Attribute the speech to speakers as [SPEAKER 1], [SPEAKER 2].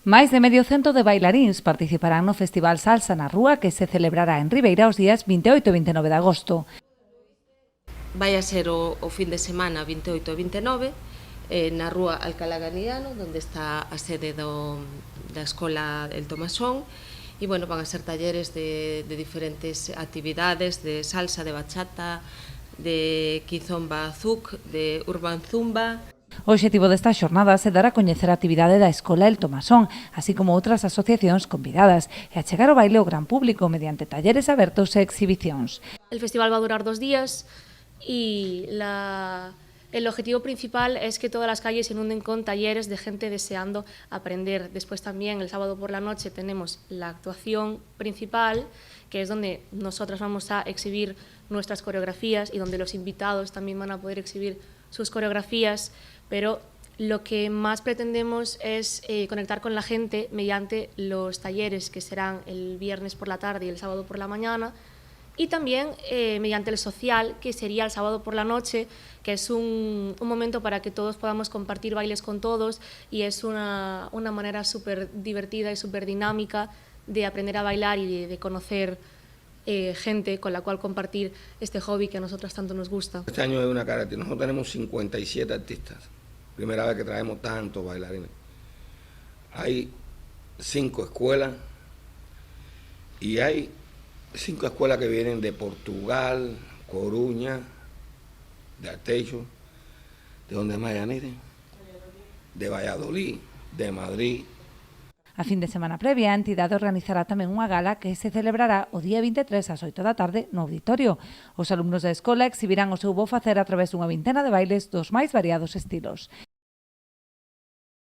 [SPEAKER 1] Máis de medio cento de bailaríns participarán no Festival Salsa na Rúa que se celebrará en Ribeira os días 28 e 29 de agosto.
[SPEAKER 2] Vai a ser o fin de semana 28 e 29 na Rúa Alcalá Galiano, onde está a sede da Escola El Tomasón, e bueno, van a ser talleres de diferentes actividades, de salsa, de bachata, de kizomba zouk, de urban zumba.
[SPEAKER 1] O obxectivo desta xornada é dar a coñecer a actividade da Escola El Tomasón, así como outras asociacións convidadas, e achegar o baile ao gran público mediante talleres abertos e exhibicións.
[SPEAKER 3] El festival va a durar 2 días y el objetivo principal es que todas las calles se inunden con talleres de gente deseando aprender. Después también el sábado por la noche tenemos la actuación principal, que es donde nosotras vamos a exhibir nuestras coreografías y donde los invitados también van a poder exhibir sus coreografías, pero lo que más pretendemos es conectar con la gente mediante los talleres que serán el viernes por la tarde y el sábado por la mañana, y también mediante el social, que sería el sábado por la noche, que es un momento para que todos podamos compartir bailes con todos, y es una manera súper divertida y súper dinámica de aprender a bailar y de conocer gente con la cual compartir este hobby que a nosotras tanto nos gusta.
[SPEAKER 4] Este año es una característica. Nosotros tenemos 57 artistas. Primera vez que traemos tantos bailarines. Hay 5 escuelas y hay 5 escuelas que vienen de Portugal, Coruña, de Arteixo, ¿de dónde más, Yanire? De Valladolid, de Madrid.
[SPEAKER 1] A fin de semana previa, a entidade organizará tamén unha gala que se celebrará o día 23 ás 8 da tarde no auditorio. Os alumnos da escola exhibirán o seu bo facer a través dunha vintena de bailes dos máis variados estilos.